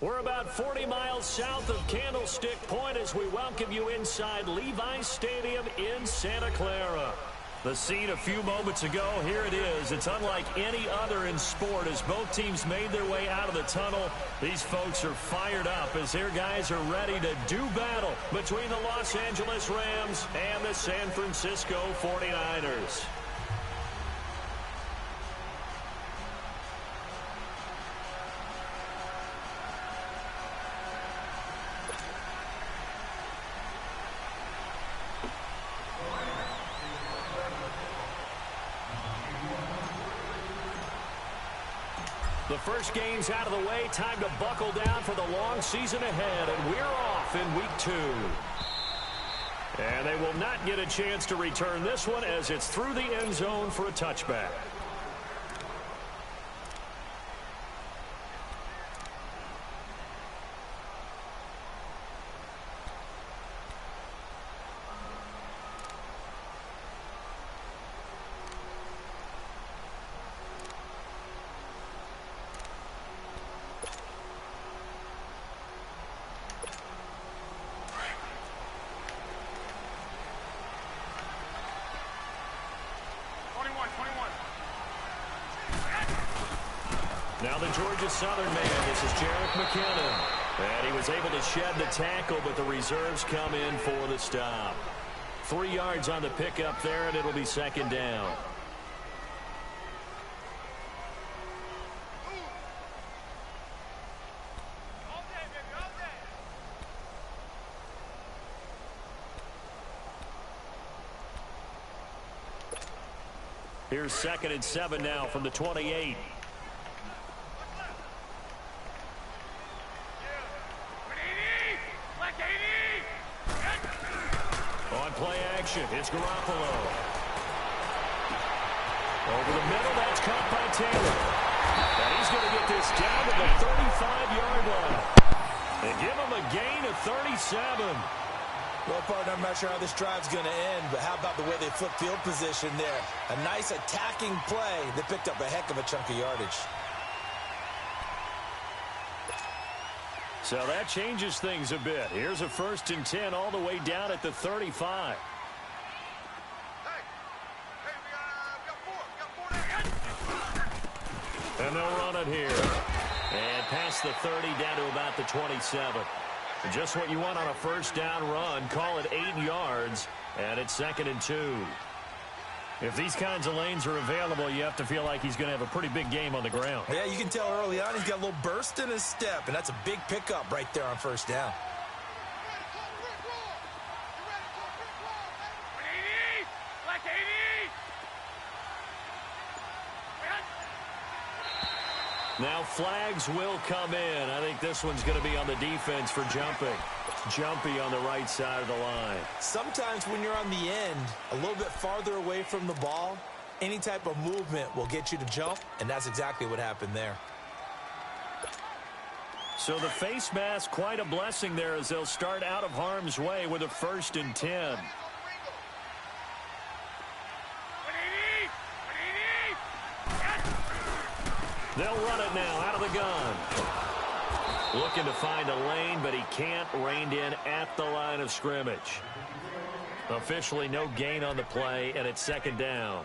We're about 40 miles south of Candlestick Point as we welcome you inside Levi's Stadium in Santa Clara. The scene a few moments ago, here it is. It's unlike any other in sport as both teams made their way out of the tunnel. These folks are fired up as their guys are ready to do battle between the Los Angeles Rams and the San Francisco 49ers. The first game's out of the way. Time to buckle down for the long season ahead. And we're off in week 2. And they will not get a chance to return this one as it's through the end zone for a touchback. Now the Georgia Southern man, this is Jarek McKinnon. And he was able to shed the tackle, but the reserves come in for the stop. 3 yards on the pickup there, and it'll be second down. Here's 2nd and 7 now from the 28. On play action, it's Garoppolo. Over the middle, that's caught by Taylor. And he's going to get this down to the 35-yard line. They give him a gain of 37. Well, partner, I'm not sure how this drive's going to end, but how about the way they flip field position there? A nice attacking play that picked up a heck of a chunk of yardage. So that changes things a bit. Here's a 1st and 10 all the way down at the 35. And they'll run it here. And past the 30 down to about the 27. Just what you want on a 1st down run. Call it 8 yards. And it's 2nd and 2. If these kinds of lanes are available, you have to feel like he's going to have a pretty big game on the ground. Yeah, you can tell early on he's got a little burst in his step, and that's a big pickup right there on 1st down. Now flags will come in. I think this one's going to be on the defense for jumping. Jumpy on the right side of the line. Sometimes when you're on the end, a little bit farther away from the ball, any type of movement will get you to jump, and that's exactly what happened there. So the face mask, quite a blessing there as they'll start out of harm's way with a 1st and 10. They'll run it now out of the gun. Looking to find a lane, but he can't. Reined in at the line of scrimmage. Officially no gain on the play, and it's 2nd down.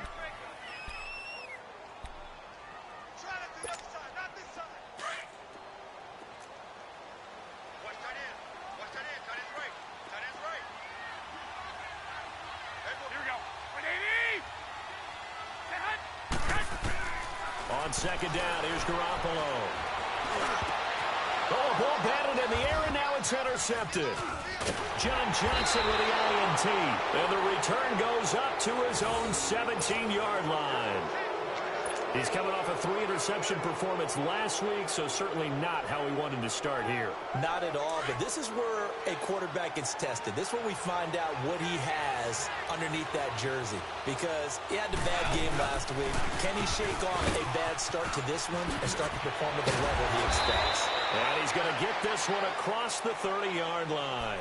On 2nd down, here's Garoppolo. Oh, ball batted in the air, and now it's intercepted. John Johnson with the INT. And the return goes up to his own 17-yard line. He's coming off a 3-interception performance last week, so certainly not how he wanted to start here. Not at all, but this is where a quarterback gets tested. This is where we find out what he has underneath that jersey. Because he had a bad game last week. Can he shake off a bad start to this one and start to perform at the level he expects? And he's going to get this one across the 30-yard line.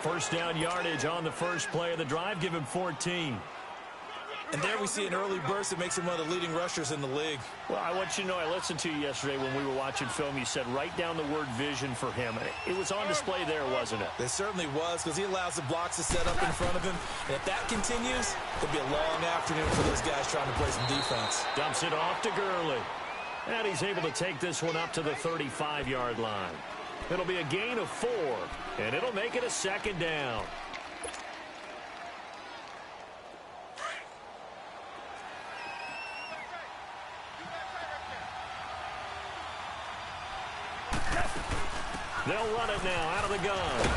1st down yardage on the first play of the drive. Give him 14. And there we see an early burst that makes him one of the leading rushers in the league. Well, I want you to know, I listened to you yesterday when we were watching film. You said write down the word vision for him. It was on display there, wasn't it? It certainly was, because he allows the blocks to set up in front of him. And if that continues, it'll be a long afternoon for those guys trying to play some defense. Dumps it off to Gurley. And he's able to take this one up to the 35-yard line. It'll be a gain of 4, and it'll make it a second down. They'll run it now out of the gun.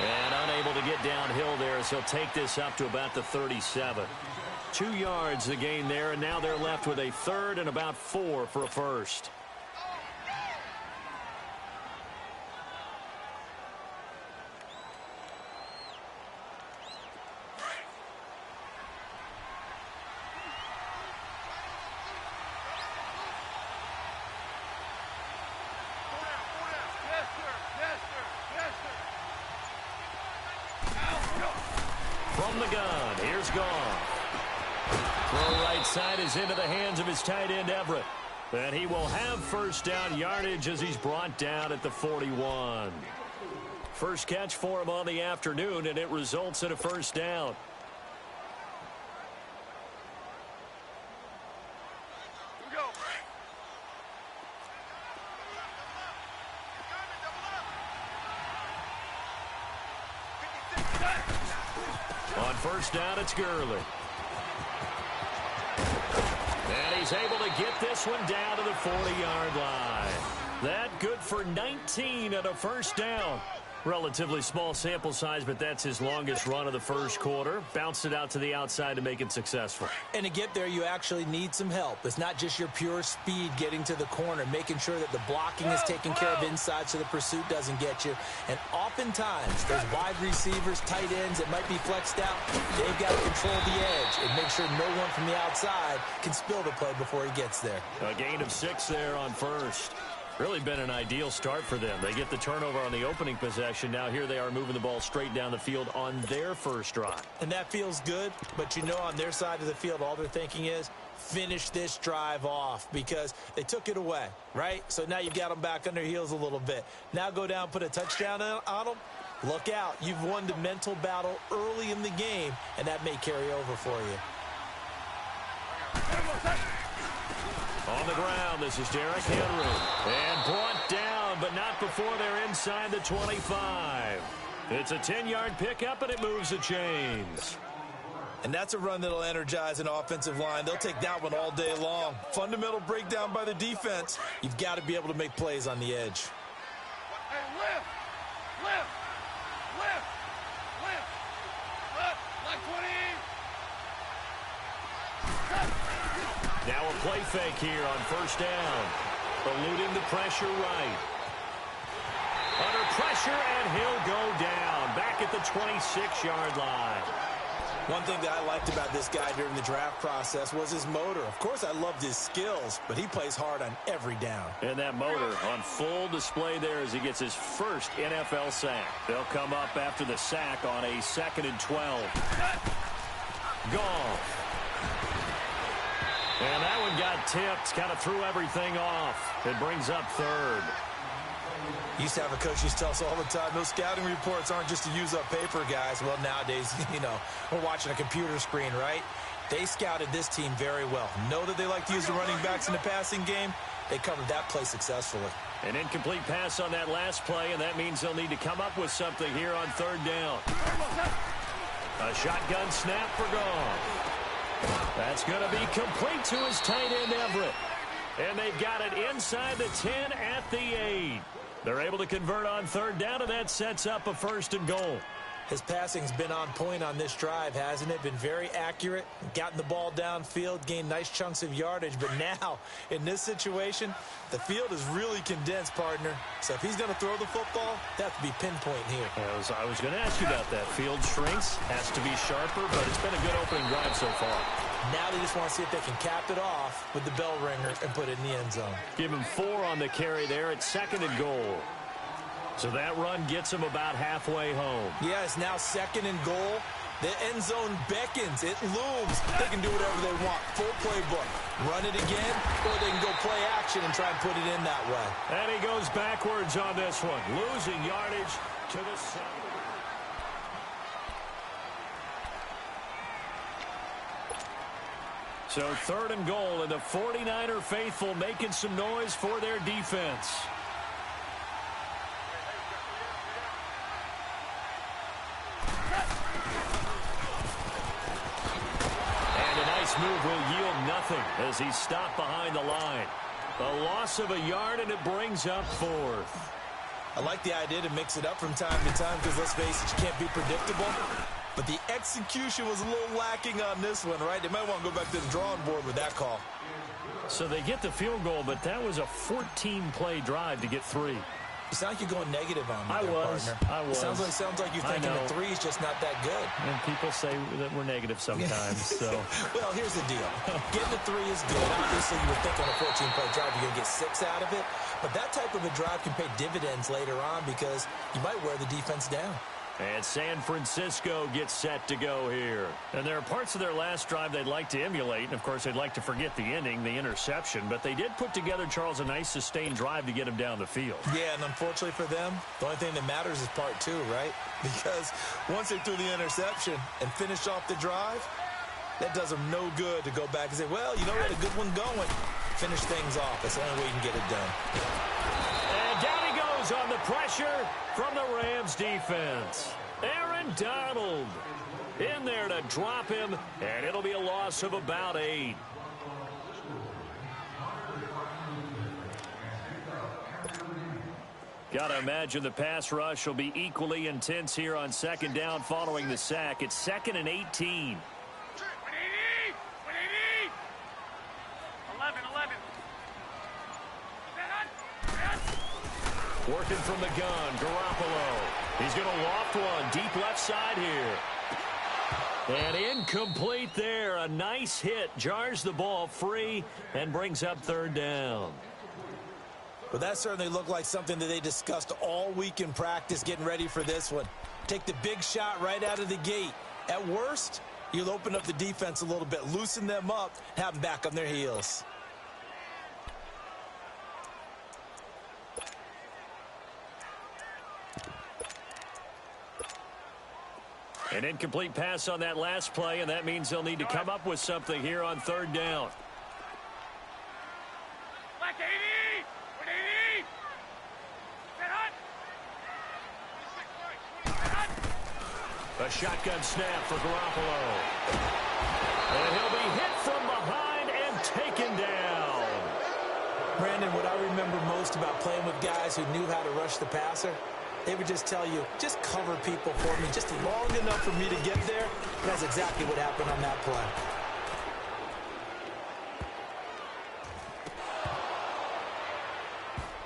And unable to get downhill there as he'll take this up to about the 37. 2 yards the gain there, and now they're left with a third and about 4 for a first. From the gun, here's Goff. Throw right side is into the hands of his tight end, Everett. And he will have first down yardage as he's brought down at the 41. First catch for him on the afternoon, and it results in a first down. On first down, it's Gurley. And he's able to get this one down to the 40-yard line. That good for 19 at a first down. Relatively small sample size, but that's his longest run of the first quarter. Bounced it out to the outside to make it successful. And to get there, you actually need some help. It's not just your pure speed getting to the corner, making sure that the blocking is taken care of inside so the pursuit doesn't get you. And oftentimes, those wide receivers, tight ends that might be flexed out, they've got to control the edge and make sure no one from the outside can spill the play before he gets there. A gain of 6 there on first. Really been an ideal start for them. They get the turnover on the opening possession. Now here they are moving the ball straight down the field on their first drive. And that feels good, but you know on their side of the field, all they're thinking is finish this drive off because they took it away, right? So now you've got them back on their heels a little bit. Now go down, put a touchdown on them. Look out. You've won the mental battle early in the game, and that may carry over for you. On the ground, this is Derrick Henry. And brought down, but not before they're inside the 25. It's a 10-yard pickup, and it moves the chains. And that's a run that'll energize an offensive line. They'll take that one all day long. Fundamental breakdown by the defense. You've got to be able to make plays on the edge. Hey, lift! Like 20! Now a play fake here on first down. Eluding the pressure right. Under pressure, and he'll go down. Back at the 26-yard line. One thing that I liked about this guy during the draft process was his motor. Of course, I loved his skills, but he plays hard on every down. And that motor on full display there as he gets his first NFL sack. They'll come up after the sack on a 2nd and 12. Goff. And that one got tipped, kind of threw everything off. It brings up third. Used to have a coach used to tell us all the time, those scouting reports aren't just to use up paper, guys. Well, nowadays, we're watching a computer screen, right? They scouted this team very well. Know that they like to use the running backs in the passing game. They covered that play successfully. An incomplete pass on that last play, and that means they'll need to come up with something here on third down. A shotgun snap for Goff. That's going to be complete to his tight end, Everett. And they've got it inside the 10 at the 8. They're able to convert on third down, and that sets up a 1st and goal. His passing's been on point on this drive, hasn't it? Been very accurate, gotten the ball downfield, gained nice chunks of yardage. But now, in this situation, the field is really condensed, partner. So if he's going to throw the football, that have to be pinpoint here. I was going to ask you about that. Field shrinks, has to be sharper, but it's been a good opening drive so far. Now they just want to see if they can cap it off with the bell ringer and put it in the end zone. Give him 4 on the carry there at 2nd and goal. So that run gets him about halfway home. Yeah, it's now 2nd and goal. The end zone beckons. It looms. They can do whatever they want. Full playbook. Run it again, or they can go play action and try and put it in that way. And he goes backwards on this one, losing yardage to the center. So 3rd and goal, and the 49er faithful making some noise for their defense. Move will yield nothing as he's stopped behind the line. A loss of a yard, and it brings up 4th. I like the idea to mix it up from time to time because, let's face it, you can't be predictable. But the execution was a little lacking on this one, right? They might want to go back to the drawing board with that call. So they get the field goal, but that was a 14-play drive to get 3. You sound like you're going negative on me, partner. I was. Sounds like you're thinking the 3 is just not that good. And people say that we're negative sometimes. So, well, here's the deal. Getting the 3 is good. Obviously, you would think on a 14-play drive you're going to get 6 out of it. But that type of a drive can pay dividends later on because you might wear the defense down. And San Francisco gets set to go here. And there are parts of their last drive they'd like to emulate. And, of course, they'd like to forget the ending, the interception. But they did put together, Charles, a nice sustained drive to get him down the field. Yeah, and unfortunately for them, the only thing that matters is part 2, right? Because once they threw the interception and finished off the drive, that does them no good to go back and say, well, you know, we had a good one going. Finish things off. That's the only way you can get it done. And down he goes on the pressure from the Rams defense. Aaron Donald in there to drop him, and it'll be a loss of about 8. Gotta imagine the pass rush will be equally intense here on 2nd down following the sack. It's 2nd and 18. 11. Working from the gun, Garoppolo. He's going to loft one deep left side here. And incomplete there. A nice hit. Jars the ball free and brings up 3rd down. Well, that certainly looked like something that they discussed all week in practice getting ready for this one. Take the big shot right out of the gate. At worst, you'll open up the defense a little bit, loosen them up, have them back on their heels. An incomplete pass on that last play, and that means they'll need to come up with something here on 3rd down. Black 80! 180! Get hot! A shotgun snap for Garoppolo. And he'll be hit from behind and taken down. Brandon, what I remember most about playing with guys who knew how to rush the passer, they would just tell you, just cover people for me, just long enough for me to get there. And that's exactly what happened on that play.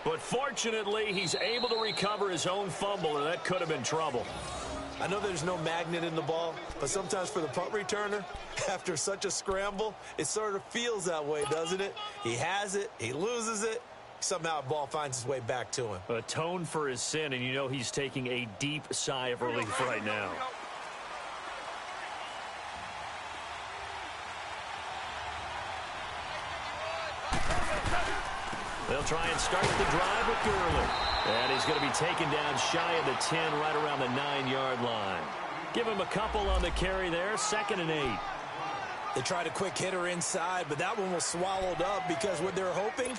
But fortunately, he's able to recover his own fumble, or that could have been trouble. I know there's no magnet in the ball, but sometimes for the punt returner, after such a scramble, it sort of feels that way, doesn't it? He has it, he loses it, somehow the ball finds its way back to him. Atone for his sin, and you know he's taking a deep sigh of relief right now. They'll try and start the drive with Gurley. And he's going to be taken down shy of the 10, right around the 9-yard line. Give him a couple on the carry there, 2nd and 8. They tried a quick hitter inside, but that one was swallowed up because what they're hoping,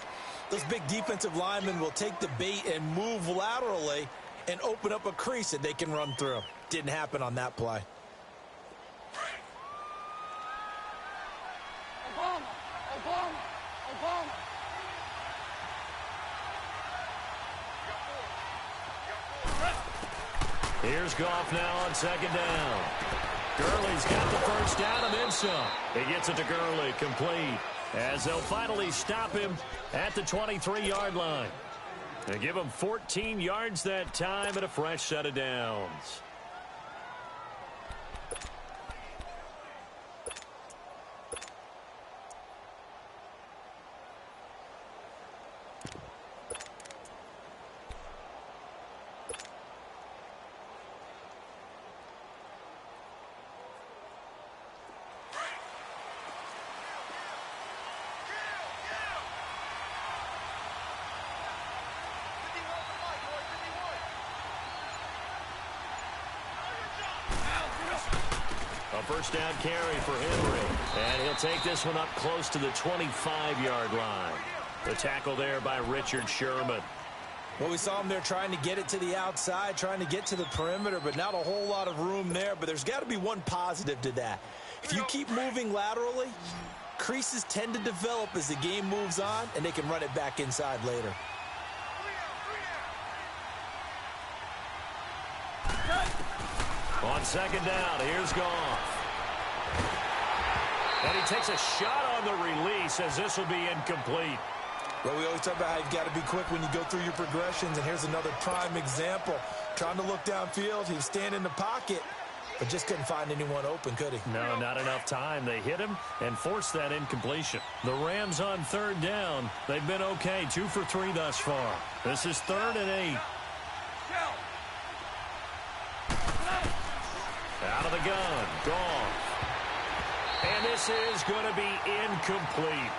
those big defensive linemen will take the bait and move laterally and open up a crease that they can run through. Didn't happen on that play. Obama! Here's Goff now on 2nd down. Gurley's got the first down and then some. He gets it to Gurley, complete. As they'll finally stop him at the 23-yard line. They give him 14 yards that time and a fresh set of downs. A first down carry for Henry. And he'll take this one up close to the 25-yard line. The tackle there by Richard Sherman. Well, we saw him there trying to get it to the outside, trying to get to the perimeter, but not a whole lot of room there. But there's got to be one positive to that. If you keep moving laterally, creases tend to develop as the game moves on, and they can run it back inside later. On second down, here's Goff. And he takes a shot on the release as this will be incomplete. Well, we always talk about how you've got to be quick when you go through your progressions, and here's another prime example. Trying to look downfield, he was standing in the pocket, but just couldn't find anyone open, could he? No, not enough time. They hit him and forced that incompletion. The Rams on third down. They've been okay, 2 for 3 thus far. This is 3rd and 8. Out of the gun, Goff. And this is going to be incomplete.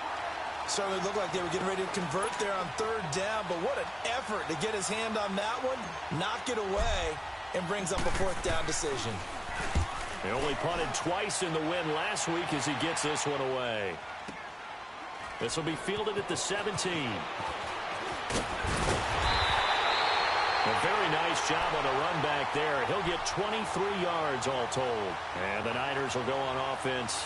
Certainly looked like they were getting ready to convert there on third down, but what an effort to get his hand on that one, knock it away, and brings up a 4th down decision. He only punted twice in the win last week as he gets this one away. This will be fielded at the 17. A very nice job on the run back there. He'll get 23 yards all told. And the Niners will go on offense,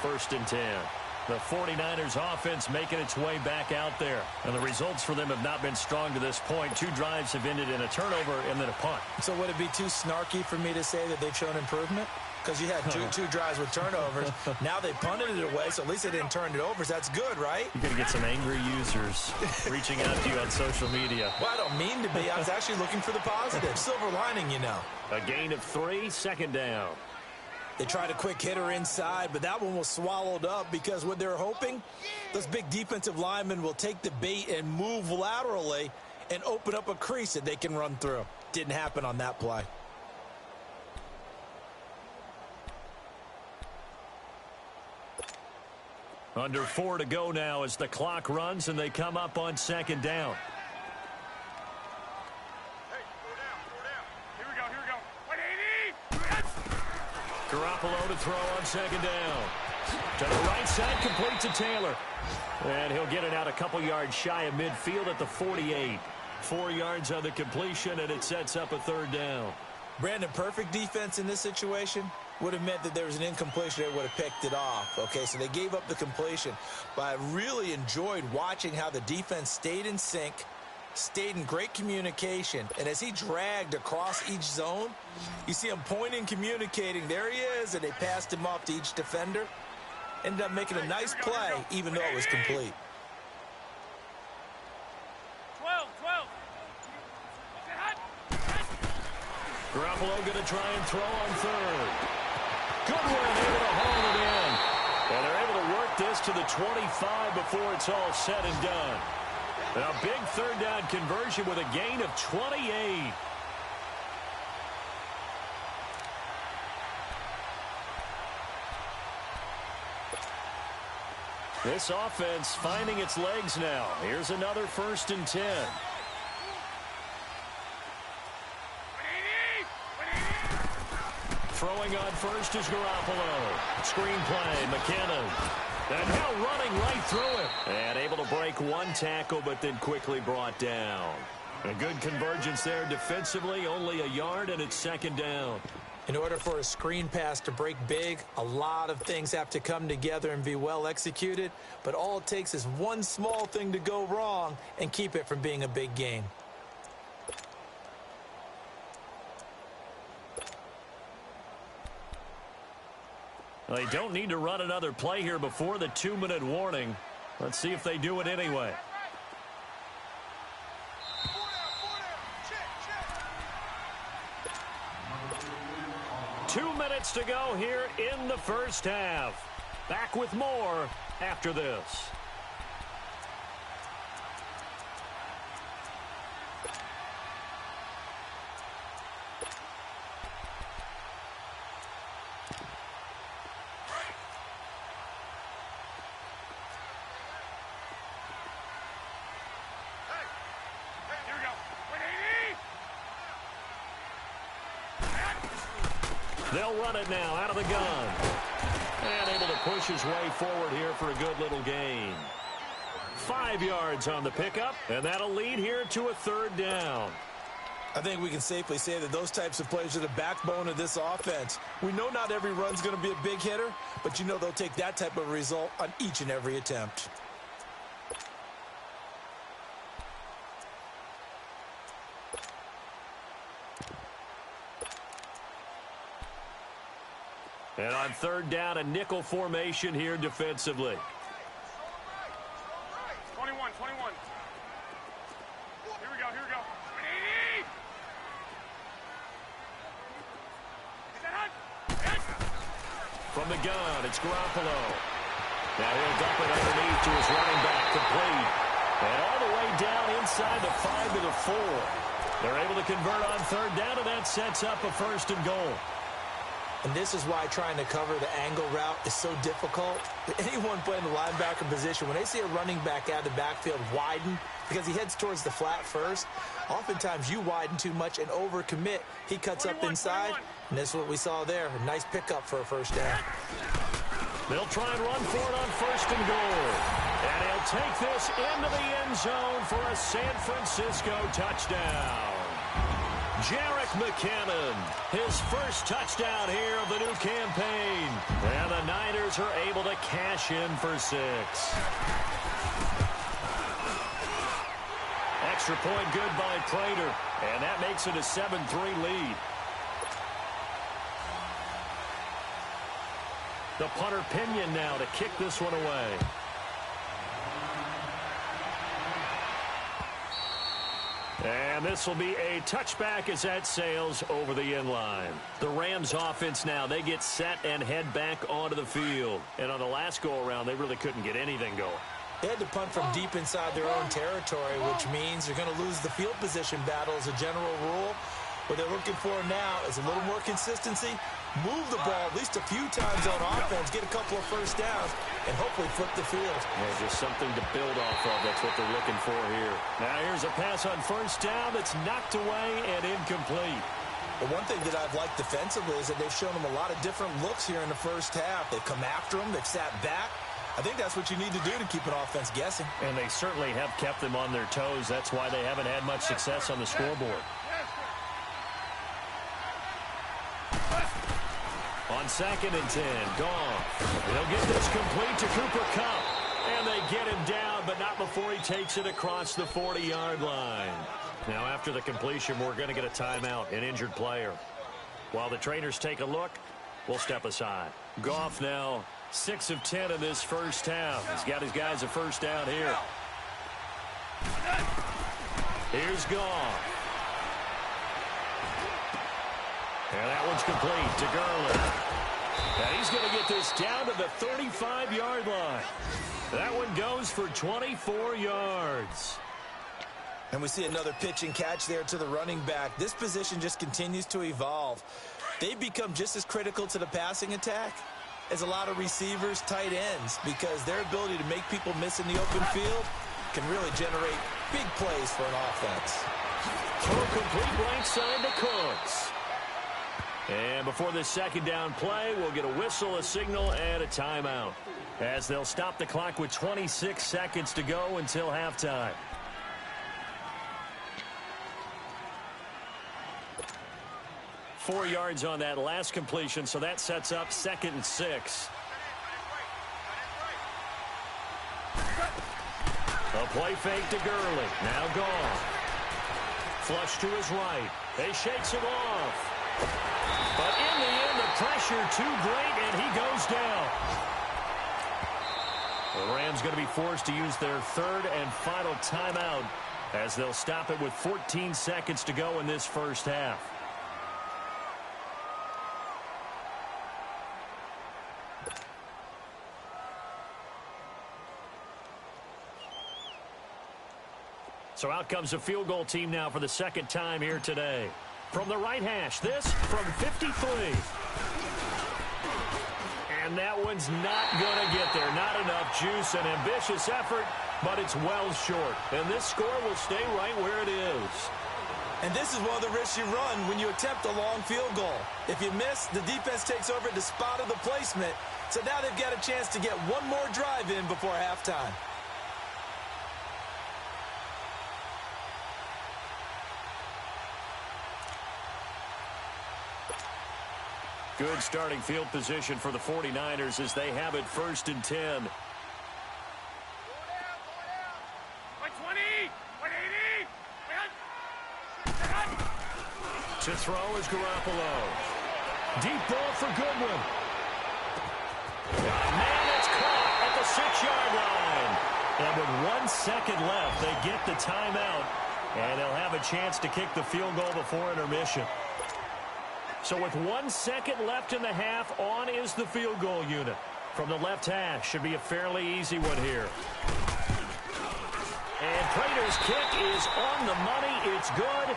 1st and 10. The 49ers offense making its way back out there. And the results for them have not been strong to this point. 2 drives have ended in a turnover and then a punt. So would it be too snarky for me to say that they've shown improvement? Because you had two drives with turnovers. Now they punted it away, so at least they didn't turn it over. So that's good, right? You're going to get some angry users reaching out to you on social media. Well, I don't mean to be. I was actually looking for the positive. Silver lining, you know. A gain of 3, 2nd down. They tried a quick hitter inside, but that one was swallowed up because what they're hoping, those big defensive linemen will take the bait and move laterally and open up a crease that they can run through. Didn't happen on that play. Under 4 to go now as the clock runs and they come up on 2nd down. Garoppolo to throw on 2nd down. To the right side, complete to Taylor. And he'll get it out a couple yards shy of midfield at the 48. 4 yards on the completion, and it sets up a 3rd down. Brandon, perfect defense in this situation would have meant that there was an incompletion. They would have picked it off. Okay, so they gave up the completion. But I really enjoyed watching how the defense stayed in sync, stayed in great communication, and as he dragged across each zone, you see him pointing, communicating. There he is, and they passed him off to each defender. Ended up making a nice play, even though it was complete. 12. Garoppolo going to try and throw on 3rd. Goodwin able to haul it in. And they're able to work this to the 25 before it's all said and done. And a big 3rd down conversion with a gain of 28. This offense finding its legs now. Here's another 1st and 10. Throwing on first is Garoppolo. Screen play, McKinnon. And now running right through him. And able to break one tackle, but then quickly brought down. A good convergence there defensively, only a yard, and it's 2nd down. In order for a screen pass to break big, a lot of things have to come together and be well executed. But all it takes is one small thing to go wrong and keep it from being a big game. They don't need to run another play here before the 2-minute warning. Let's see if they do it anyway. Two minutes to go here in the first half. Back with more after this. They'll run it now out of the gun. And able to push his way forward here for a good little gain. 5 yards on the pickup, and that'll lead here to a third down. I think we can safely say that those types of plays are the backbone of this offense. We know not every run's going to be a big hitter, but you know they'll take that type of result on each and every attempt. And on third down, a nickel formation here defensively. 21. Here we go. 180. From the gun, it's Garoppolo. Now he'll dump it underneath to his running back, complete. And all the way down inside the 5 to the 4. They're able to convert on third down, and that sets up a first and goal. And this is why trying to cover the angle route is so difficult. Anyone playing the linebacker position, when they see a running back out of the backfield widen, because he heads towards the flat first, oftentimes you widen too much and overcommit. He cuts up inside, and this is what we saw there. A nice pickup for a first down. They'll try and run for it on first and goal. And he'll take this into the end zone for a San Francisco touchdown. Jerick McKinnon, his first touchdown here of the new campaign. And the Niners are able to cash in for 6. Extra point good by Prater. And that makes it a 7-3 lead. The punter Pinion now to kick this one away. And this will be a touchback as that sails over the end line. The Rams offense now, they get set and head back onto the field. And on the last go-around, they really couldn't get anything going. They had to punt from deep inside their own territory, which means they're going to lose the field position battle as a general rule. What they're looking for now is a little more consistency, move the ball at least a few times on offense, get a couple of first downs, and hopefully flip the field. Yeah, just something to build off of. That's what they're looking for here. Now here's a pass on first down that's knocked away and incomplete. But one thing that I've liked defensively is that they've shown them a lot of different looks here in the first half. They've come after them. They've sat back. I think that's what you need to do to keep an offense guessing. And they certainly have kept them on their toes. That's why they haven't had much success on the scoreboard. On 2nd and 10, Goff. They'll get this complete to Cooper Kupp. And they get him down, but not before he takes it across the 40-yard line. Now, after the completion, we're going to get a timeout, an injured player. While the trainers take a look, we'll step aside. Goff now 6 of 10 in this first half. He's got his guys a first down here. Here's Goff. And that one's complete to Gurley. And he's going to get this down to the 35-yard line. That one goes for 24 yards. And we see another pitch and catch there to the running back. This position just continues to evolve. They've become just as critical to the passing attack as a lot of receivers, tight ends, because their ability to make people miss in the open field can really generate big plays for an offense. Throw complete right side to Cooks. And before this second down play, we'll get a whistle, a signal, and a timeout, as they'll stop the clock with 26 seconds to go until halftime. Four yards on that last completion, so that sets up 2nd and 6. A play fake to Gurley. Now gone. Flush to his right. He shakes it off. But in the end, the pressure too great, and he goes down. The Rams going to be forced to use their third and final timeout, as they'll stop it with 14 seconds to go in this first half. So out comes a field goal team now for the second time here today. From the right hash, this from 53. And that one's not going to get there. Not enough juice, an ambitious effort, but it's well short. And this score will stay right where it is. And this is one of the risks you run when you attempt a long field goal. If you miss, the defense takes over at the spot of the placement. So now they've got a chance to get one more drive in before halftime. Good starting field position for the 49ers as they have it 1st and 10. To throw is Garoppolo. Deep ball for Goodwin. Man, it's caught at the 6-yard line. And with 1 second left, they get the timeout. And they'll have a chance to kick the field goal before intermission. So with 1 second left in the half, on is the field goal unit. From the left hash, should be a fairly easy one here. And Prater's kick is on the money. It's good.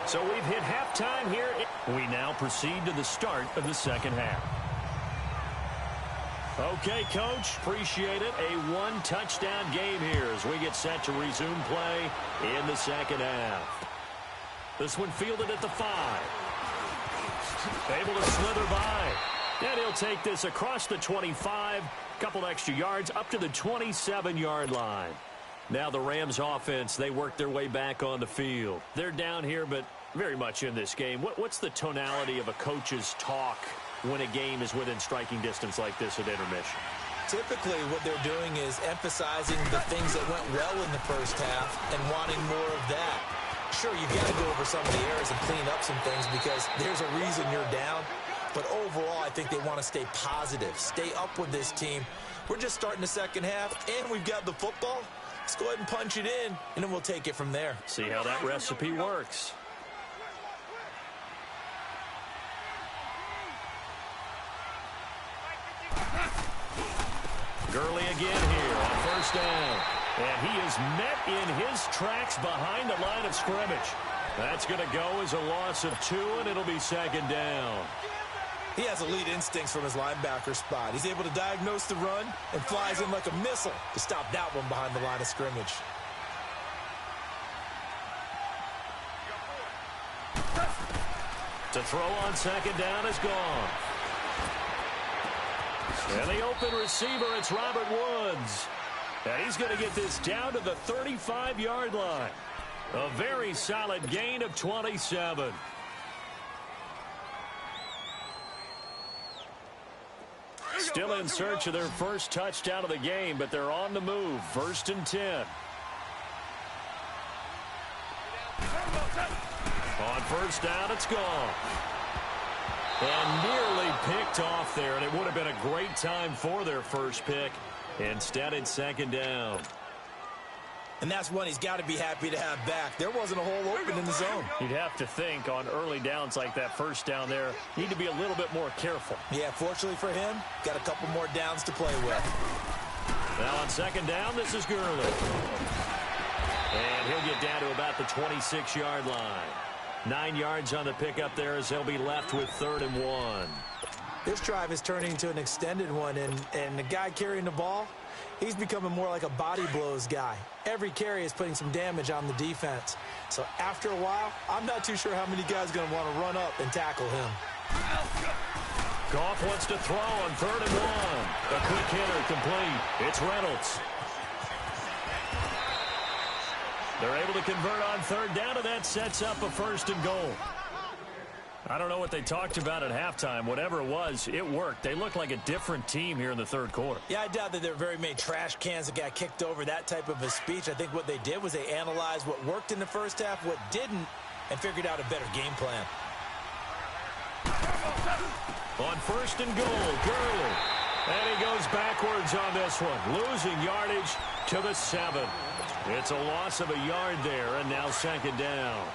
So we've hit halftime here. We now proceed to the start of the second half. Okay, Coach, appreciate it. A 1-touchdown game here as we get set to resume play in the second half. This one fielded at the 5. Able to slither by. And he'll take this across the 25. Couple extra yards up to the 27-yard line. Now the Rams offense, they work their way back on the field. They're down here, but very much in this game. What's the tonality of a coach's talk when a game is within striking distance like this at intermission? Typically, what they're doing is emphasizing the things that went well in the first half and wanting more of that. Sure, you've got to go over some of the errors and clean up some things because there's a reason you're down. But overall, I think they want to stay positive, stay up with this team. We're just starting the second half, and we've got the football. Let's go ahead and punch it in, and then we'll take it from there. See how that recipe works. Gurley again here on 1st down. And he is met in his tracks behind the line of scrimmage. That's going to go as a loss of 2, and it'll be 2nd down. He has elite instincts from his linebacker spot. He's able to diagnose the run and flies in like a missile to stop that one behind the line of scrimmage. To throw on 2nd down is gone. And the open receiver, it's Robert Woods. And he's going to get this down to the 35-yard line. A very solid gain of 27. Still in search of their first touchdown of the game, but they're on the move. 1st and 10. On 1st down, it's gone. And nearly picked off there, and it would have been a great time for their first pick. Instead, it's 2nd down. And that's one he's got to be happy to have back. There wasn't a hole open in the zone. You'd have to think on early downs like that 1st down there, need to be a little bit more careful. Yeah, fortunately for him, got a couple more downs to play with. Now on 2nd down, this is Gurley. And he'll get down to about the 26-yard line. 9 yards on the pickup there as they'll be left with 3rd and 1. This drive is turning into an extended one, and the guy carrying the ball, he's becoming more like a body blows guy. Every carry is putting some damage on the defense. So after a while, I'm not too sure how many guys are going to want to run up and tackle him. Goff wants to throw on 3rd and 1. A quick hitter complete. It's Reynolds. They're able to convert on 3rd down, and that sets up a 1st and goal. I don't know what they talked about at halftime. Whatever it was, it worked. They looked like a different team here in the 3rd quarter. Yeah, I doubt that there were very many trash cans that got kicked over, that type of a speech. I think what they did was they analyzed what worked in the first half, what didn't, and figured out a better game plan. On 1st and goal, Gurley. And he goes backwards on this one, losing yardage to the 7. It's a loss of a yard there, and now 2nd down.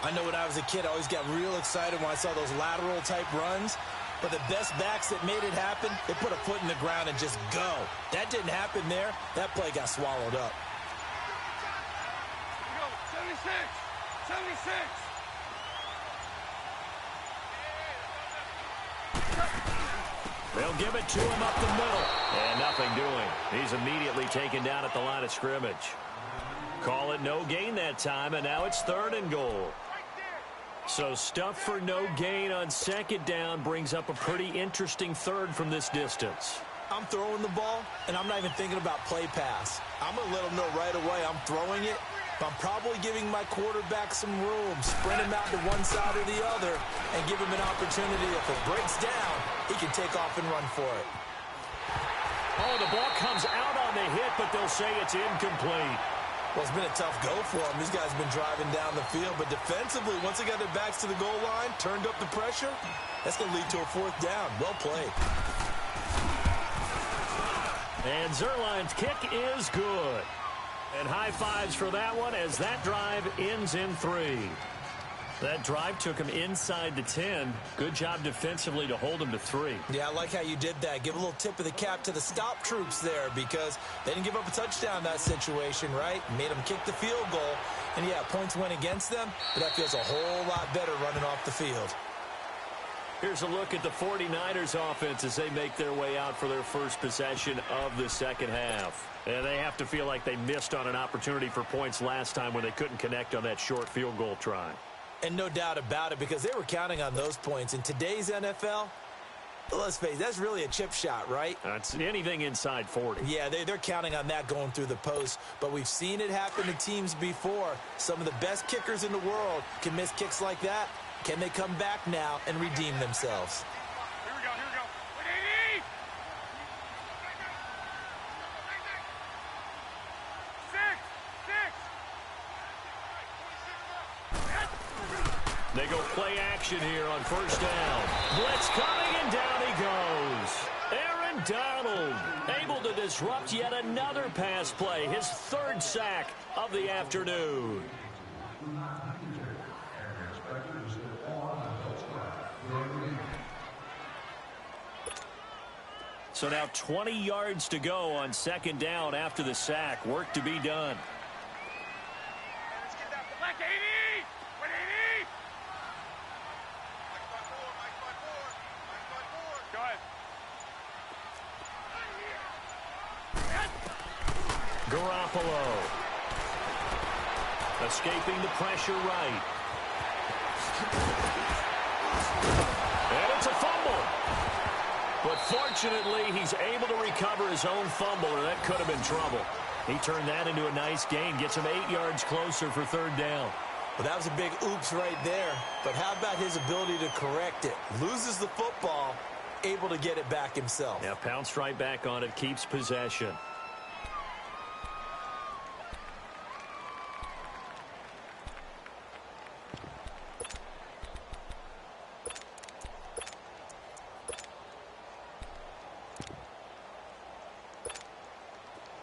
I know when I was a kid, I always got real excited when I saw those lateral-type runs. But the best backs that made it happen, they put a foot in the ground and just go. That didn't happen there. That play got swallowed up. 76! 76! They'll give it to him up the middle. And nothing doing. He's immediately taken down at the line of scrimmage. Call it no gain that time, and now it's 3rd and goal. So stuff for no gain on 2nd down brings up a pretty interesting 3rd from this distance. I'm throwing the ball, and I'm not even thinking about play pass. I'm going to let them know right away I'm throwing it, but I'm probably giving my quarterback some room, sprint him out to one side or the other, and give him an opportunity. If it breaks down, he can take off and run for it. Oh, the ball comes out on the hit, but they'll say it's incomplete. Well, it's been a tough go for them. These guys have been driving down the field, but defensively, once they got their backs to the goal line, turned up the pressure, that's going to lead to a 4th down. Well played. And Zerline's kick is good. And high fives for that one as that drive ends in 3. That drive took him inside the 10. Good job defensively to hold him to 3. Yeah, I like how you did that. Give a little tip of the cap to the stop troops there because they didn't give up a touchdown in that situation, right? Made them kick the field goal. And, yeah, points went against them, but that feels a whole lot better running off the field. Here's a look at the 49ers offense as they make their way out for their first possession of the 2nd half. And they have to feel like they missed on an opportunity for points last time when they couldn't connect on that short field goal try. And no doubt about it because they were counting on those points. In today's NFL, let's face it, that's really a chip shot, right? That's anything inside 40. Yeah, they're counting on that going through the post. But we've seen it happen to teams before. Some of the best kickers in the world can miss kicks like that. Can they come back now and redeem themselves? Here we go, here we go. 180! 6! They go play action here on 1st down. Blitz coming, and down he goes. Aaron Donald able to disrupt yet another pass play. His 3rd sack of the afternoon. So now 20 yards to go on 2nd down after the sack. Work to be done. Let's get that black 80! 180! Go ahead. Garoppolo. Escaping the pressure right. And it's a fumble. But fortunately, he's able to recover his own fumble, or that could have been trouble. He turned that into a nice gain, gets him 8 yards closer for 3rd down. Well, that was a big oops right there. But how about his ability to correct it? Loses the football, able to get it back himself. Yeah, pounced right back on it, keeps possession.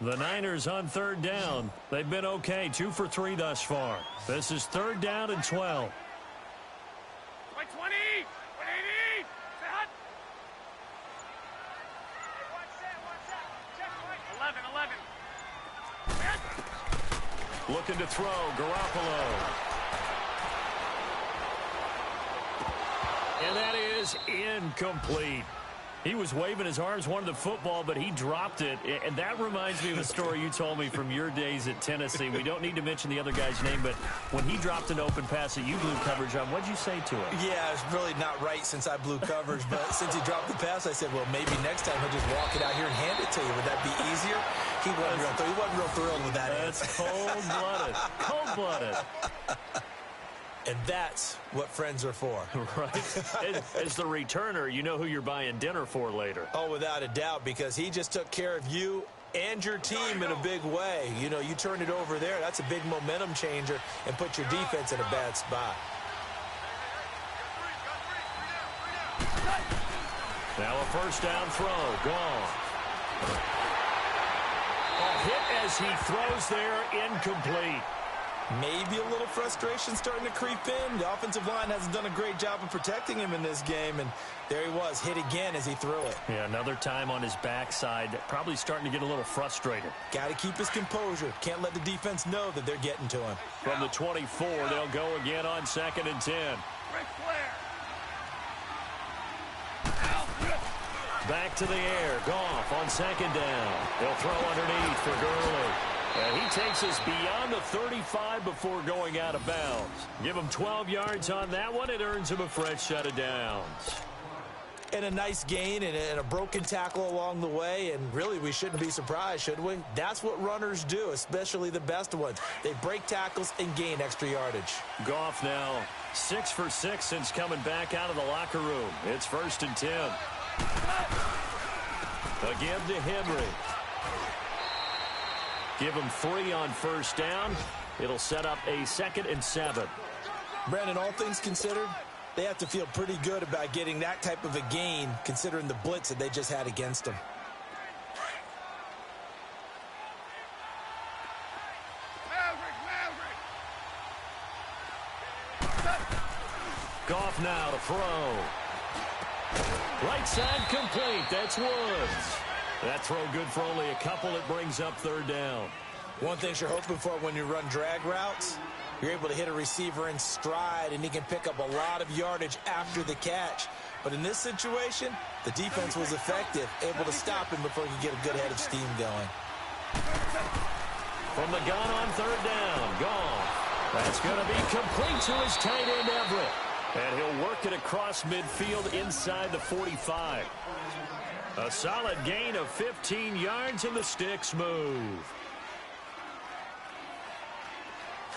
The Niners on 3rd down. They've been okay, 2 for 3 thus far. This is 3rd down and 12. 120! 180! Set! 11, 11. Looking to throw, Garoppolo. And that is incomplete. He was waving his arms, wanted the football, but he dropped it. And that reminds me of a story you told me from your days at Tennessee. We don't need to mention the other guy's name, but when he dropped an open pass that you blew coverage on, what'd you say to him? Yeah, it's really not right since I blew coverage, but since he dropped the pass, I said, well, maybe next time he'll just walk it out here and hand it to you. Would that be easier? He wasn't real thrilled with that. That's cold-blooded. Cold-blooded. And that's what friends are for. Right. As the returner, you know who you're buying dinner for later. Oh, without a doubt, because he just took care of you and your team in a big way. You know, you turned it over there. That's a big momentum changer and put your defense in a bad spot. Now a 1st down throw. Gone. A hit as he throws there, incomplete. Maybe a little frustration starting to creep in. The offensive line hasn't done a great job of protecting him in this game, and there he was, hit again as he threw it. Yeah, another time on his backside, probably starting to get a little frustrated. Got to keep his composure. Can't let the defense know that they're getting to him. From the 24, they'll go again on 2nd and 10. Back to the air. Goff on 2nd down. They'll throw underneath for Gurley. And he takes us beyond the 35 before going out of bounds. Give him 12 yards on that one. It earns him a fresh set of downs. And a nice gain and a broken tackle along the way. And really, we shouldn't be surprised, should we? That's what runners do, especially the best ones. They break tackles and gain extra yardage. Goff now 6 for 6 since coming back out of the locker room. It's 1st and 10. Again to Henry. Give him 3 on 1st down. It'll set up a 2nd and 7. Brandon, all things considered, they have to feel pretty good about getting that type of a gain, considering the blitz that they just had against them. Goff now to throw. Right side complete. That's Woods. That throw good for only a couple. It brings up 3rd down. One thing you're hoping for when you run drag routes, you're able to hit a receiver in stride, and he can pick up a lot of yardage after the catch. But in this situation, the defense was effective, able to stop him before he could get a good head of steam going. From the gun on 3rd down. Goff. That's going to be complete to his tight end, Everett. And he'll work it across midfield inside the 45. A solid gain of 15 yards, and the sticks move.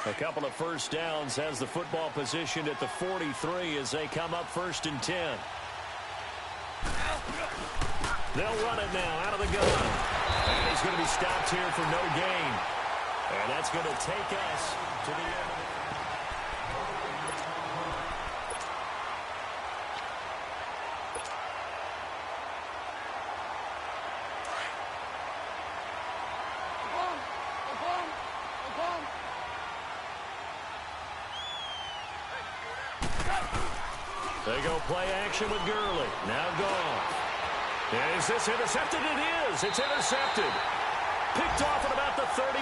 A couple of 1st downs has the football positioned at the 43 as they come up 1st and 10. They'll run it now out of the gun. And he's going to be stopped here for no gain. And that's going to take us to the end. They go play action with Gurley. Now Goff. Is this intercepted? It is. It's intercepted. Picked off at about the 31.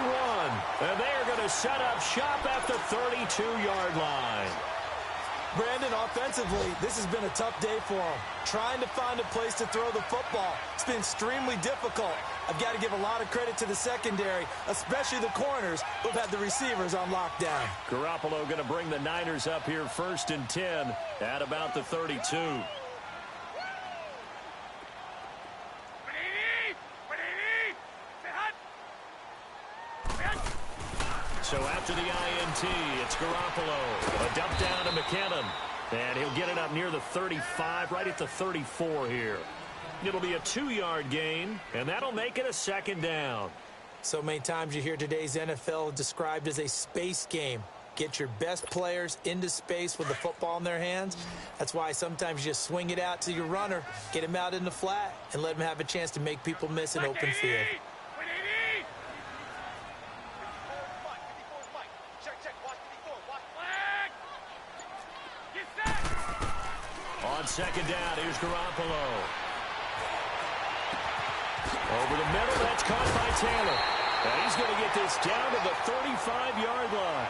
And they are going to set up shop at the 32-yard line. Brandon, offensively, this has been a tough day for him. Trying to find a place to throw the football. It's been extremely difficult. I've got to give a lot of credit to the secondary, especially the corners who've had the receivers on lockdown. Garoppolo going to bring the Niners up here 1st and 10 at about the 32. So after the INT, it's Garoppolo. A dump down to McKinnon. And he'll get it up near the 35, right at the 34 here. It'll be a 2-yard gain, and that'll make it a 2nd down. So many times you hear today's NFL described as a space game. Get your best players into space with the football in their hands. That's why sometimes you just swing it out to your runner, get him out in the flat, and let him have a chance to make people miss an open field. On 2nd down, here's Garoppolo. Over the middle, that's caught by Taylor. And he's going to get this down to the 35-yard line.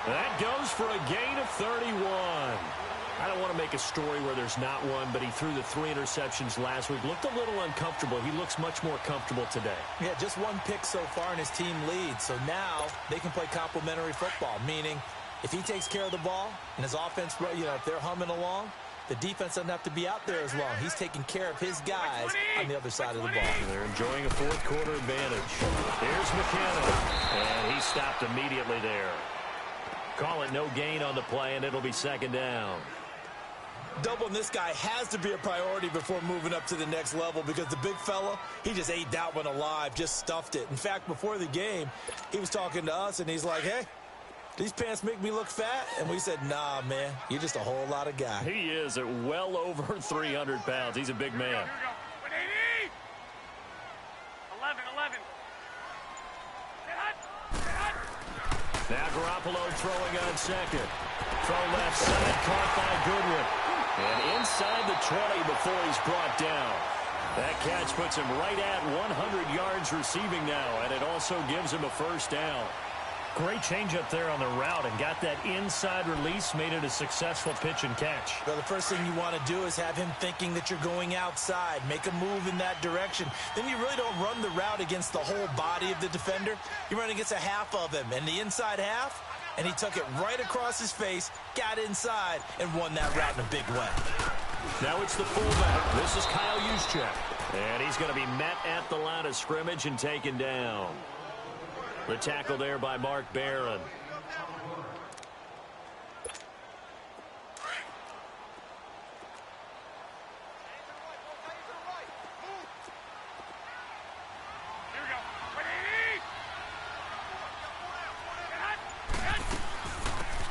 That goes for a gain of 31. I don't want to make a story where there's not one, but he threw the 3 interceptions last week. Looked a little uncomfortable. He looks much more comfortable today. Yeah, just 1 pick so far, and his team leads. So now they can play complementary football, meaning if he takes care of the ball and his offense, if they're humming along, the defense doesn't have to be out there as long. He's taking care of his guys on the other side of the ball. They're enjoying a 4th quarter advantage. Here's McKinnon, and he stopped immediately there. Call it no gain on the play, and it'll be 2nd down. Doubling this guy has to be a priority before moving up to the next level because the big fella, he just ate that one alive, just stuffed it. In fact, before the game, he was talking to us, and he's like, hey, these pants make me look fat? And we said, nah, man, you're just a whole lot of guy. He is at well over 300 pounds. He's a big man. Here we go. 180. 11. Now Garoppolo throwing on 2nd. Throw left side, caught by Goodwin. And inside the 20 before he's brought down. That catch puts him right at 100 yards receiving now, and it also gives him a 1st down. Great change up there on the route and got that inside release, made it a successful pitch and catch. Well, the first thing you want to do is have him thinking that you're going outside, make a move in that direction. Then you really don't run the route against the whole body of the defender. You run against a half of him, and the inside half, and he took it right across his face, got inside, and won that route in a big way. Now it's the fullback. This is Kyle Juszczyk, and he's going to be met at the line of scrimmage and taken down. The tackle there by Mark Barron.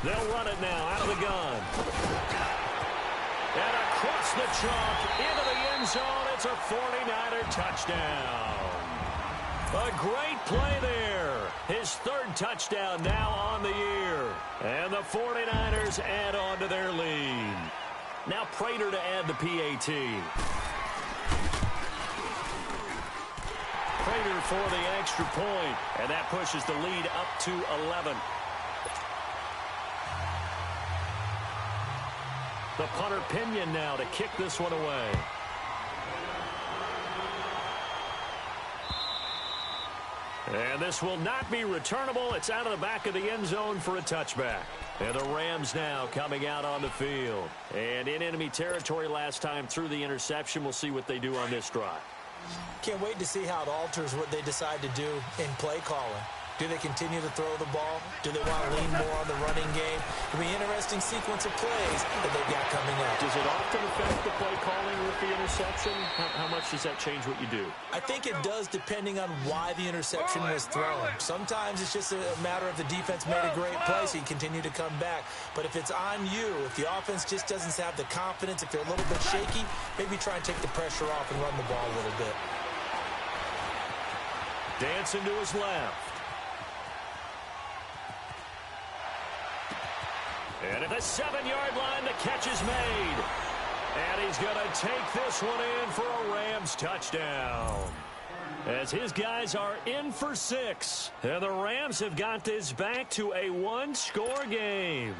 They'll run it now out of the gun. And across the chalk into the end zone. It's a 49er touchdown. A great play there. His third touchdown now on the year. And the 49ers add on to their lead. Now Prater to add the PAT. Prater for the extra point. And that pushes the lead up to 11. The punter Pinion now to kick this one away. And this will not be returnable. It's out of the back of the end zone for a touchback. And the Rams now coming out on the field. And in enemy territory last time through the interception. We'll see what they do on this drive. Can't wait to see how it alters what they decide to do in play calling. Do they continue to throw the ball? Do they want to lean more on the running game? It'll be an interesting sequence of plays that they've got coming up. Does it often affect the play calling with the interception? How much does that change what you do? I think it does depending on why the interception was thrown. Sometimes it's just a matter of the defense made a great play, so you continue to come back. But if it's on you, if the offense just doesn't have the confidence, if they're a little bit shaky, maybe try and take the pressure off and run the ball a little bit. Dancing to his left. And at the 7-yard line, the catch is made. And he's going to take this one in for a Rams touchdown. As his guys are in for 6. And the Rams have got this back to a one-score game.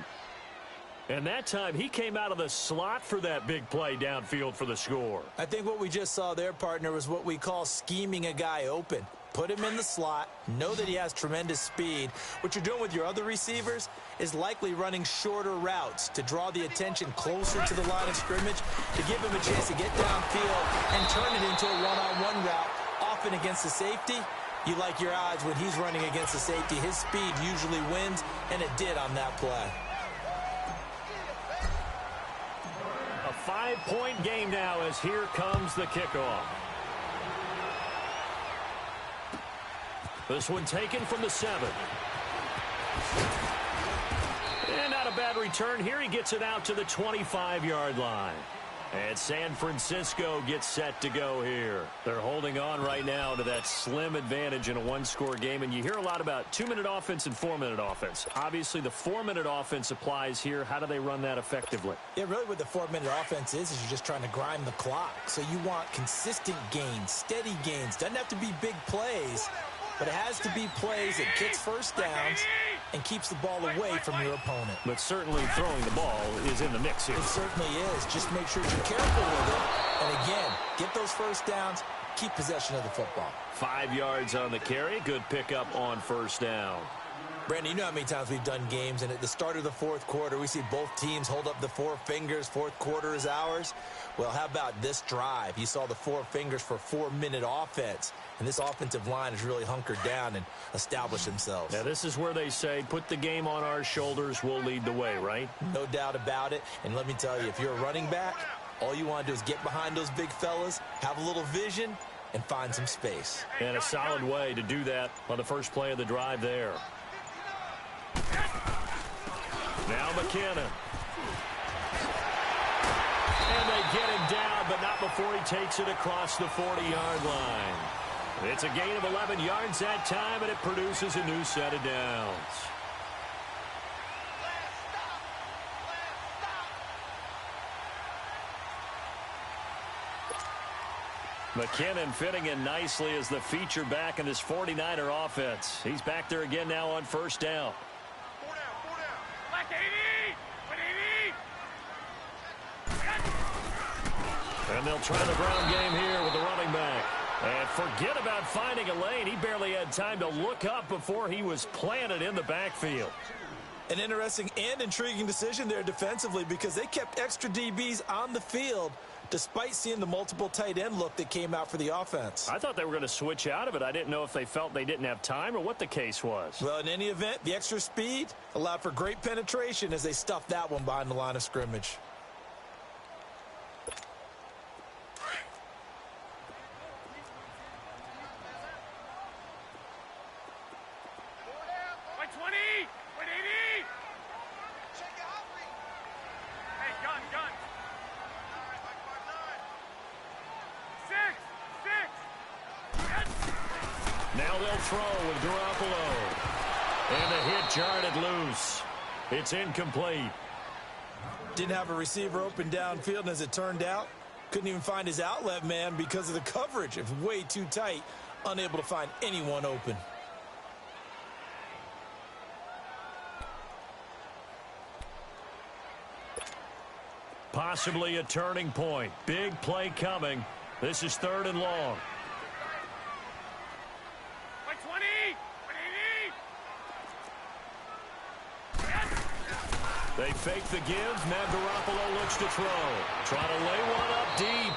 And that time, he came out of the slot for that big play downfield for the score. I think what we just saw there, partner, was what we call scheming a guy open. Put him in the slot, know that he has tremendous speed. What you're doing with your other receivers is likely running shorter routes to draw the attention closer to the line of scrimmage, to give him a chance to get downfield and turn it into a one-on-one route, often against the safety. You like your odds when he's running against the safety. His speed usually wins, and it did on that play. A 5-point game now as here comes the kickoff. This one taken from the 7. And not a bad return. Here he gets it out to the 25-yard line. And San Francisco gets set to go here. They're holding on right now to that slim advantage in a one-score game. And you hear a lot about 2-minute offense and 4-minute offense. Obviously, the 4-minute offense applies here. How do they run that effectively? Yeah, really what the 4-minute offense is you're just trying to grind the clock. So you want consistent gains, steady gains. Doesn't have to be big plays, but it has to be plays that gets first downs and keeps the ball away from your opponent. But certainly throwing the ball is in the mix here. It certainly is. Just make sure you're careful with it. And again, get those first downs, keep possession of the football. 5 yards on the carry. Good pickup on first down. Brandon, you know how many times we've done games, and at the start of the fourth quarter, we see both teams hold up the 4 fingers. Fourth quarter is ours. Well, how about this drive? You saw the 4 fingers for 4-minute offense. And this offensive line has really hunkered down and established themselves. Now, this is where they say, put the game on our shoulders, we'll lead the way, right? No doubt about it. And let me tell you, if you're a running back, all you want to do is get behind those big fellas, have a little vision, and find some space. And a solid way to do that on the first play of the drive there. Now McKinnon. And they get him down, but not before he takes it across the 40-yard line. It's a gain of 11 yards that time, and it produces a new set of downs. McKinnon fitting in nicely as the feature back in this 49er offense. He's back there again now on first down. 4 down, 4 down. Black 80, 180. And they'll try the ground game here with the running back. And forget about finding a lane. He barely had time to look up before he was planted in the backfield. An interesting and intriguing decision there defensively because they kept extra DBs on the field despite seeing the multiple tight end look that came out for the offense. I thought they were going to switch out of it. I didn't know if they felt they didn't have time or what the case was. Well, in any event, the extra speed allowed for great penetration as they stuffed that one behind the line of scrimmage. White 20, 180. Hey, gun. 6. Now they'll throw with Garoppolo. And the hit jarred loose. It's incomplete. Didn't have a receiver open downfield, and as it turned out, couldn't even find his outlet man because of the coverage. It was way too tight, unable to find anyone open. Possibly a turning point. Big play coming. This is 3rd and long. White 20, 180. They fake the give. Now Garoppolo looks to throw. Trying to lay one up deep.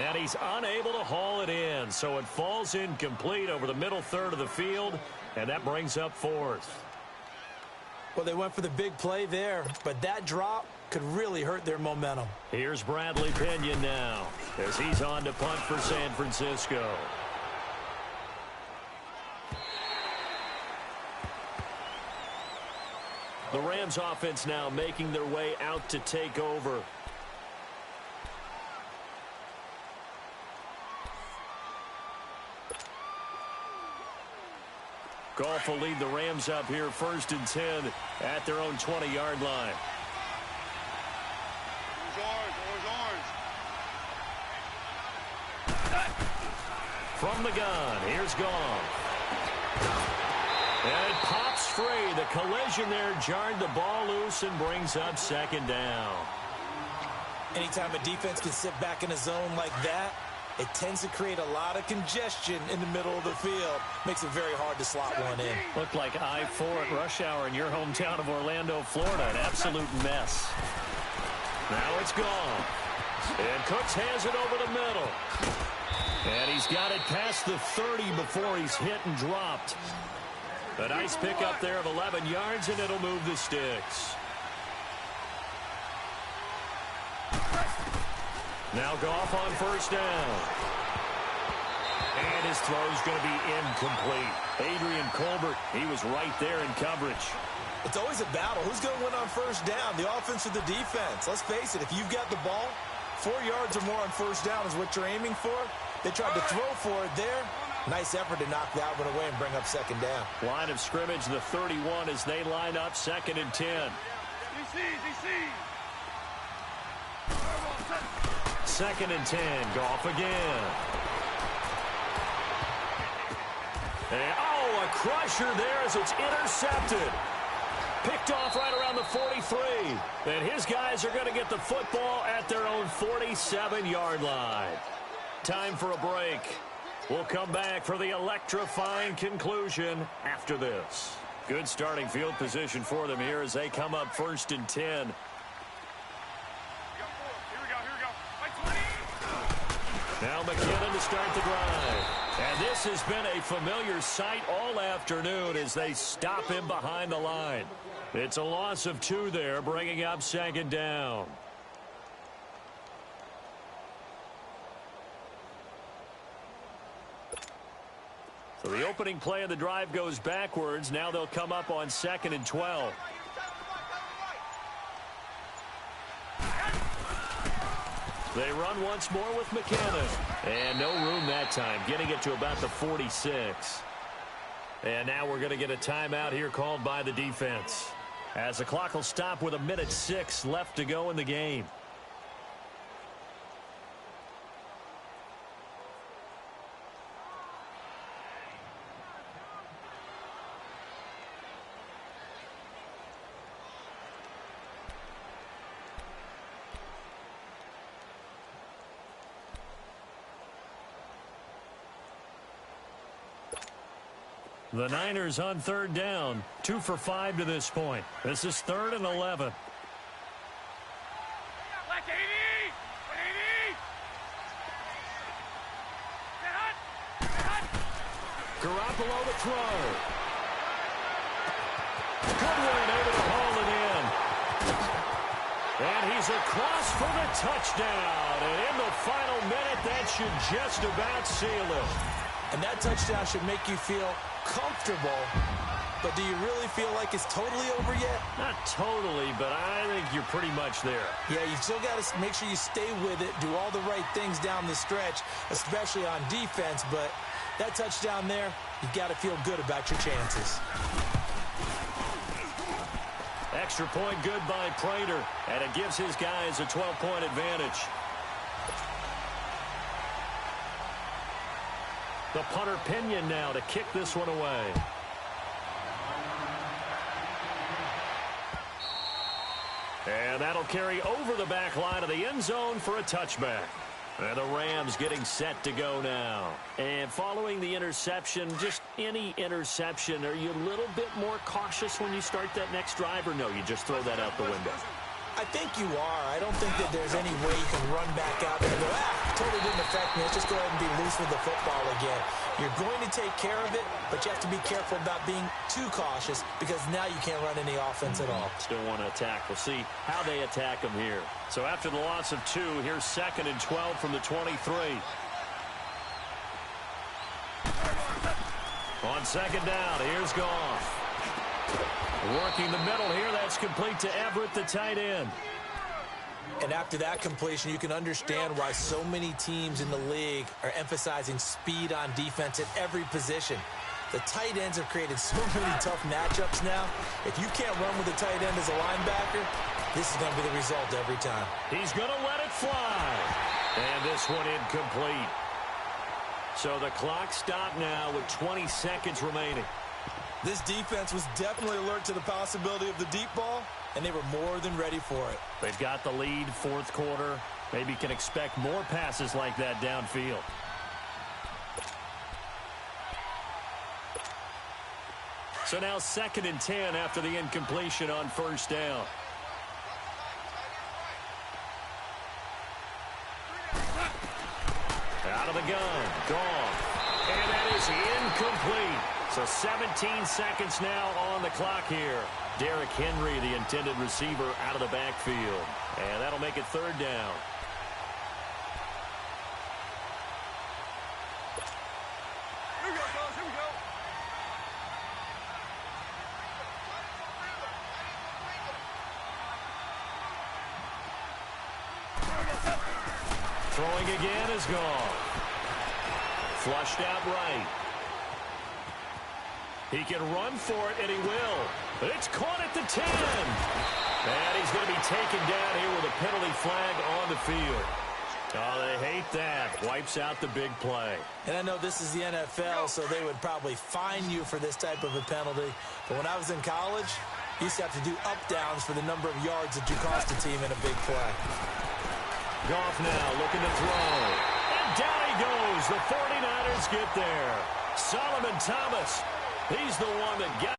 And he's unable to haul it in. So it falls incomplete over the middle third of the field. And that brings up 4th. Well, they went for the big play there, but that drop could really hurt their momentum. Here's Bradley Pinion now as he's on to punt for San Francisco. The Rams offense now making their way out to take over. Goff will lead the Rams up here 1st and 10 at their own 20-yard line. From the gun, here's Goff. And it pops free. The collision there jarred the ball loose and brings up 2nd down. Anytime a defense can sit back in a zone like that, it tends to create a lot of congestion in the middle of the field. Makes it very hard to slot one in. Looked like I-4 at rush hour in your hometown of Orlando, Florida. An absolute mess. Now it's gone. And Cooks has it over the middle. And he's got it past the 30 before he's hit and dropped. A nice pickup there of 11 yards, and it'll move the sticks. Now Goff on 1st down. And his throw's going to be incomplete. Adrian Colbert, he was right there in coverage. It's always a battle. Who's going to win on 1st down, the offense or the defense? Let's face it, if you've got the ball, 4 yards or more on 1st down is what you're aiming for. They tried to throw for it there. Nice effort to knock that one away and bring up 2nd down. Line of scrimmage, the 31 as they line up 2nd and 10. DC. 2nd and 10. Goff again. And, a crusher there as it's intercepted. Picked off right around the 43. And his guys are going to get the football at their own 47-yard line. Time for a break. We'll come back for the electrifying conclusion after this. Good starting field position for them here as they come up 1st and 10. Here we go. White 20. Now McKinnon to start the drive. And this has been a familiar sight all afternoon as they stop him behind the line. It's a loss of 2 there, bringing up 2nd down. So the opening play of the drive goes backwards. Now they'll come up on 2nd and 12. They run once more with McKinnon. And no room that time, getting it to about the 46. And now we're going to get a timeout here called by the defense, as the clock will stop with 1:06 left to go in the game. The Niners on third down, 2 for 5 to this point. This is 3rd and 11. Black 80! 180! Get hot! Get hot! Garoppolo to throw. Goodwin able to haul it in. And he's across for the touchdown. And in the final minute, that should just about seal it. And that touchdown should make you feel comfortable. But do you really feel like it's totally over yet? Not totally, but I think you're pretty much there. Yeah, you still got to make sure you stay with it, do all the right things down the stretch, especially on defense. But that touchdown there, you got to feel good about your chances. Extra point good by Prater, and it gives his guys a 12-point advantage. The punter Pinion now to kick this one away. And that'll carry over the back line of the end zone for a touchback. And the Rams getting set to go now. And following the interception, just any interception, are you a little bit more cautious when you start that next drive, or no, you just throw that out the window? I think you are. I don't think that there's any way you can run back out there and go, totally didn't affect me. Let's just go ahead and be loose with the football again. You're going to take care of it, but you have to be careful about being too cautious because now you can't run any offense at all. Still want to attack. We'll see how they attack them here. So after the loss of 2, here's 2nd and 12 from the 23. On 2nd down, here's Goff. Working the middle here, that's complete to Everett, the tight end. And after that completion, you can understand why so many teams in the league are emphasizing speed on defense at every position. The tight ends have created so many tough matchups now. If you can't run with the tight end as a linebacker, this is going to be the result every time. He's going to let it fly. And this one incomplete. So the clock stopped now with 20 seconds remaining. This defense was definitely alert to the possibility of the deep ball, and they were more than ready for it. They've got the lead, 4th quarter. Maybe can expect more passes like that downfield. So now 2nd and 10 after the incompletion on 1st down. Out of the gun, gone. And that is incomplete. So 17 seconds now on the clock here. Derrick Henry, the intended receiver, out of the backfield. And that'll make it 3rd down. Here we go, fellas. Here we go. Throwing again is gone. Flushed out right. He can run for it, and he will. But it's caught at the 10. And he's going to be taken down here with a penalty flag on the field. Oh, they hate that. Wipes out the big play. And I know this is the NFL, so they would probably fine you for this type of a penalty. But when I was in college, you used to have to do up-downs for the number of yards that you cost a team in a big play. Goff now looking to throw. And down he goes. The 49ers get there. Solomon Thomas, he's the one that got